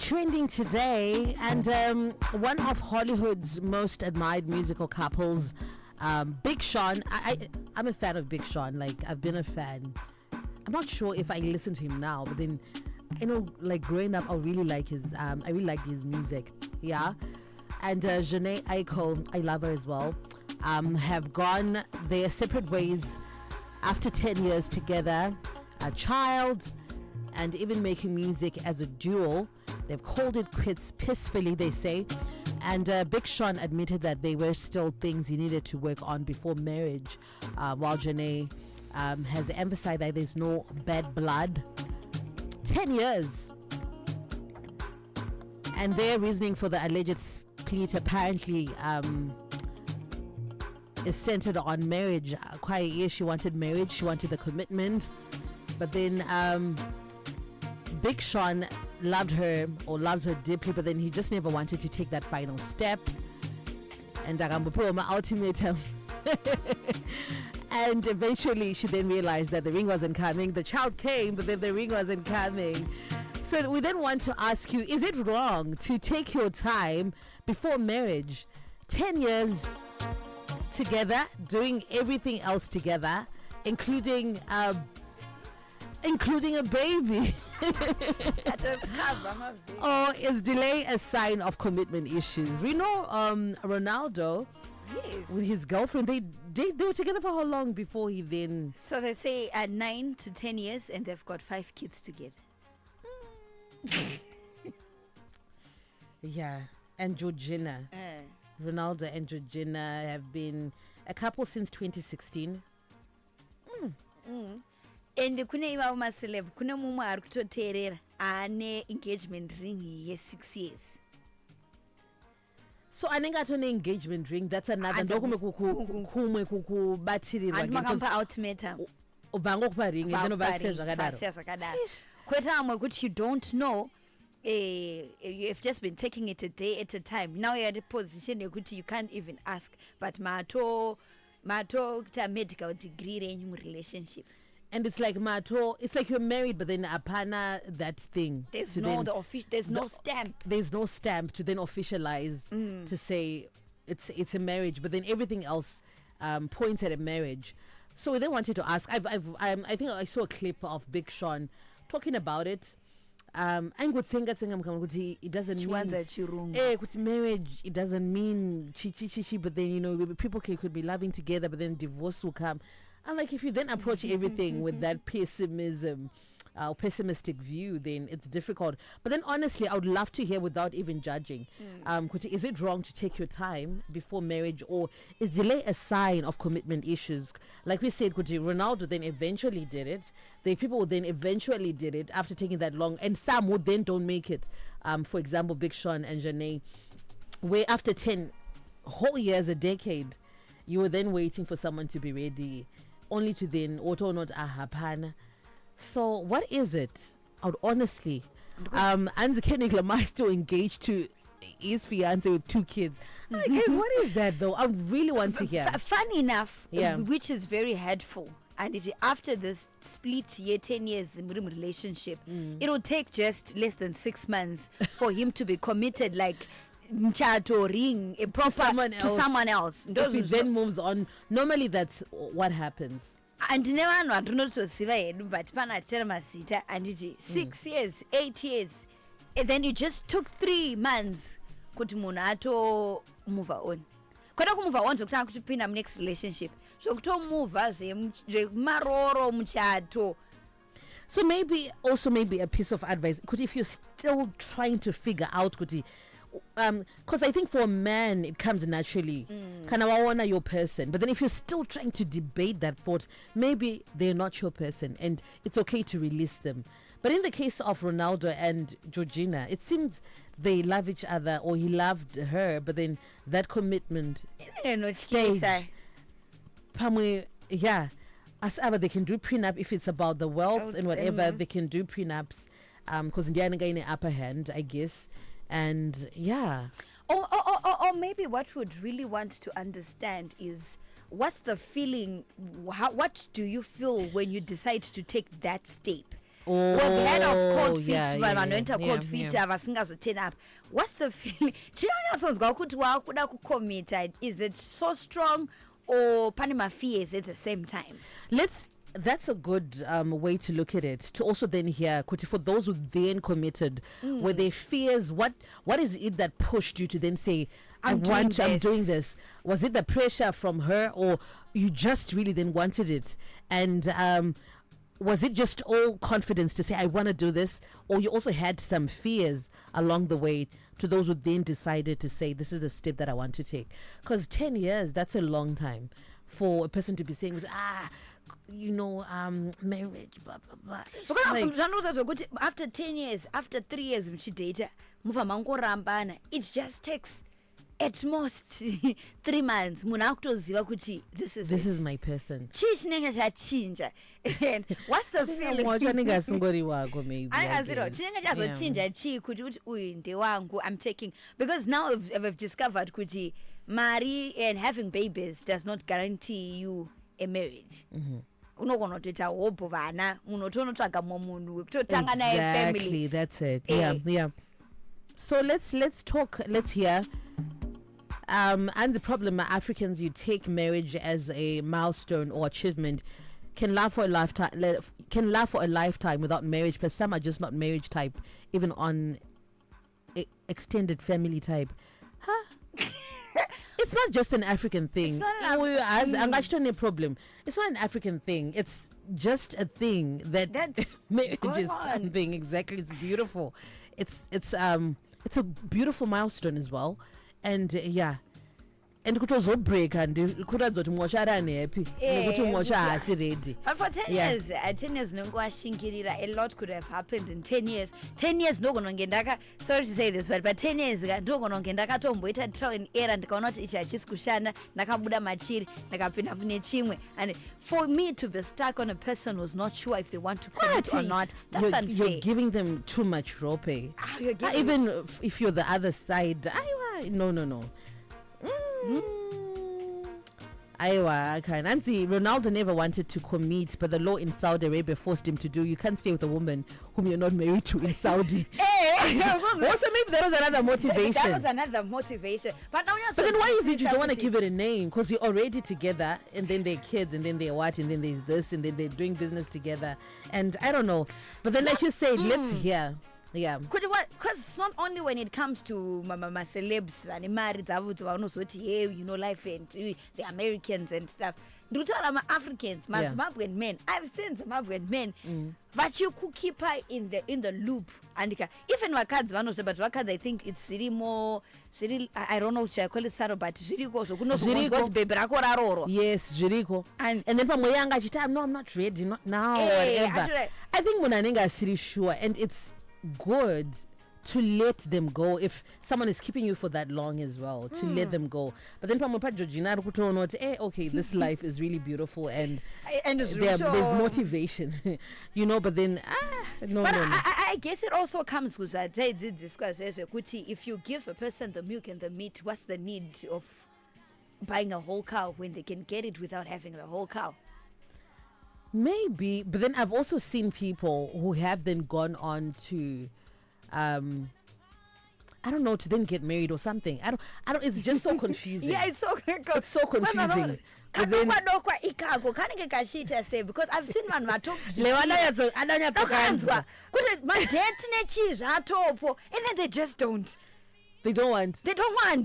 trending today, and one of Hollywood's most admired musical couples, Big Sean. I'm a fan of Big Sean. Like, I've been a fan. I'm not sure if I listen to him now, but then, like growing up, I really liked his music. Yeah. And Janae Aiko, I love her as well, have gone their separate ways after 10 years together, a child, and even making music as a duo. They've called it quits peacefully, they say. And Big Sean admitted that there were still things he needed to work on before marriage, while Janae has emphasized that there's no bad blood. 10 years. And their reasoning for the alleged split apparently is centered on marriage. Quite a year she wanted marriage, she wanted the commitment. But then Big Sean loved her or loves her deeply, but then he just never wanted to take that final step. And my ultimatum. And eventually she then realized that the ring wasn't coming. The child came, but then the ring wasn't coming. So we then want to ask you, is it wrong to take your time before marriage? 10 years together, doing everything else together, including a baby. Or is delay a sign of commitment issues? We know Ronaldo, yes, with his girlfriend, they were together for how long before he then... So they say 9 to 10 years, and they've got 5 kids together. Yeah. And Georgina, Ronaldo and Georgina have been a couple since 2016. And kune iva maceleb kune mumwe ari kutoteerera ane engagement ring ye6 years. So anenge atone engagement ring, that's another ndokume kukubatirira makampa ultimatum ubva kupa ring and then ubase zvakadaro. Kwete amwe kuti you don't know, you've just been taking it a day at a time. Now you're at a position yekuti you can't even ask, but mato kuita medical degree renyu relationship. And it's like mato, it's like you're married, but then apana that thing. There's no stamp. There's no stamp to then officialize to say it's a marriage, but then everything else points at a marriage. So we then wanted to ask. I think I saw a clip of Big Sean talking about it. And it doesn't mean marriage. It doesn't mean chi, but then people could be loving together, but then divorce will come. And like, if you then approach everything with that pessimistic view, then it's difficult. But then honestly, I would love to hear without even judging. Is it wrong to take your time before marriage, or is delay a sign of commitment issues? Like we said, Ronaldo then eventually did it. The people would then eventually did it after taking that long, and some would then don't make it. For example, Big Sean and Janae, where after 10 whole years, a decade, you were then waiting for someone to be ready, only to then auto not hapana. So what is it? I would honestly, Anzi Kendrick Lamar is still engaged to his fiance with 2 kids. I'm like, guys, what is that though? I really want to hear. Funny enough, which is very hurtful. And after this split year, 10 years relationship, it will take just less than 6 months for him to be committed, like mchato ring a proper to someone else. If he then moves on, normally that's what happens. And never know, not to see but pana tell my sister, and it's 6 years, 8 years, and then you just took 3 months kuti munhu ato move on. Kwada kumove on zvokutanga kutipinda next relationship, zvokutomuvha zvemaroro muchato. So maybe a piece of advice, if you're still trying to figure out because I think for a man it comes naturally, kind of wanna your person, but then if you're still trying to debate that thought, maybe they're not your person and it's okay to release them. But in the case of Ronaldo and Georgina, it seems they love each other, or he loved her, but then that commitment stage, as ever they can do prenup if it's about the wealth and whatever, they can do prenups because they're in the upper hand, I guess. And or maybe what we'd really want to understand is, what's the feeling, what do you feel when you decide to take that step? Oh, we've heard of cold feet, yeah, yeah, vanoita yeah, cold feet yeah. vasingazoturn up. What's the feeling? Chinonyatsonzwa kuti wakuda kucommita, is it so strong or pane mafears at the same time? That's a good way to look at it, to also then hear kuti, for those who then committed, were their fears, what is it that pushed you to then say, I'm doing this? Was it the pressure from her, or you just really then wanted it? And was it just all confidence to say, I want to do this? Or you also had some fears along the way, to those who then decided to say, this is the step that I want to take? Because 10 years, that's a long time for a person to be saying, marriage, blah, blah, blah. Like, after 10 years, after 3 years, muchidata, muva mangorambana, it just takes at most 3 months. Munhu akutoziva kuti this is my person. Chii chinenge chachinja. And what's the feeling? Chanenge asingori wako, maybe. Chinenge chazochinja chii kuti uyu ndewangu, I'm taking, because now we've discovered kuti mari and having babies does not guarantee you a marriage. Unogona kutoita hope vana, munotonotsvaga munhu wekutotanga naye family. Exactly, that's it. Yeah. So let's talk. Let's hear. And the problem, Africans, you take marriage as a milestone or achievement, can laugh for a lifetime without marriage, but some are just not marriage type, even on extended family type. It's not just an African thing. It's not problem. It's not an African thing. It's just a thing that marriage is something. Exactly. It's beautiful. It's a beautiful milestone as well. And and kutozobreak and kuratidza kuti mosha happy nekuti mosha haasi ready. But for 10 years, 10 years nongoashingirira, a lot could have happened in 10 years. 10 years ndogononge ndaka, sorry to say this, but 10 years ndogononge ndakatomboita trial and error, ndikaona kuti ichi hachisi kushanda, ndakabuda machiri, ndakapinda kune chimwe. And for me to be stuck on a person who's not sure if they want to commit or not, that's unfair. You're giving them too much rope. Even if you're the other side, no. I can't. Nancy, Ronaldo never wanted to commit, but the law in Saudi Arabia forced him to do. You can't stay with a woman whom you're not married to in Saudi. Also, maybe that was another motivation. That was another motivation. But then why is it you don't want to give it a name? Because you're already together, and then they're kids, and then they're what, and then there's this, and then they're doing business together. And I don't know. But then, like you said, let's hear. Yeah. Because it's not only when it comes to my celebs, life and the Americans and stuff. I'm Africans, Zimbabwean men. I've seen Zimbabwean men, but you could keep her in the loop. And even Wakads, but Wakads, I think it's really more. I don't know, should I call it Saro, but Jiriko. So yes, Jiriko. And then from Moyanga, time, no, I'm not ready, not now, whatever. I think Munanenga is really sure, and it's good to let them go if someone is keeping you for that long as well, to let them go. But then okay, this life is really beautiful and there's motivation. But then no. I guess it also comes with that. I did discuss if you give a person the milk and the meat, what's the need of buying a whole cow when they can get it without having the whole cow? Maybe, but then I've also seen people who have then gone on to I don't know, to then get married or something. I don't it's just so confusing. It's so confusing. Because I've seen man and then they just don't. They don't want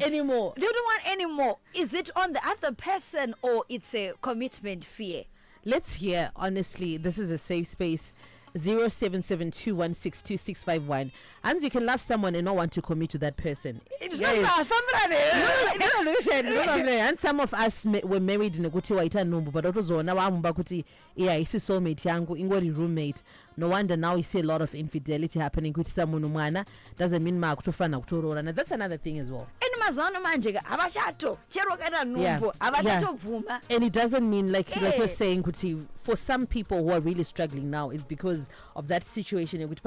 anymore. They don't want anymore. Is it on the other person or it's a commitment fear? Let's hear, honestly, this is a safe space. 0772162651. And you can love someone and not want to commit to that person. It's and some of us were married in a kuti waita numbu, but also now I'm kuti isi soulmate yangu ingori roommate. No wonder now we see a lot of infidelity happening with someone umwana doesn't mean ma kutofana kutorora. And that's another thing as well. And it doesn't mean like you're saying kuti, for some people who are really struggling now, it's because of that situation and then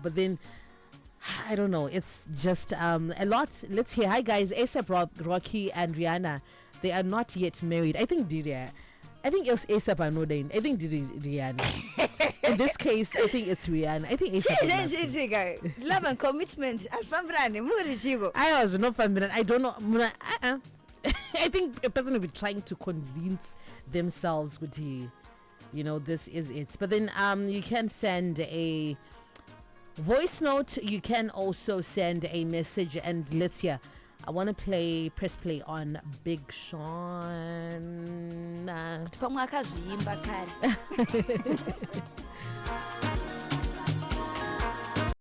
but then I don't know, it's just a lot. Let's hear. Hi guys, ASAP Rocky and Rihanna, they are not yet married. I think Diria, I think it's ASAP Anoda. I think Rihanna. In this case, I think it's Rihanna. I think ASAP. Love and commitment. I was not familiar. I don't know. I think a person will be trying to convince themselves with this is it. But then you can send a voice note. You can also send a message, and let's hear. I want to press play on Big Sean.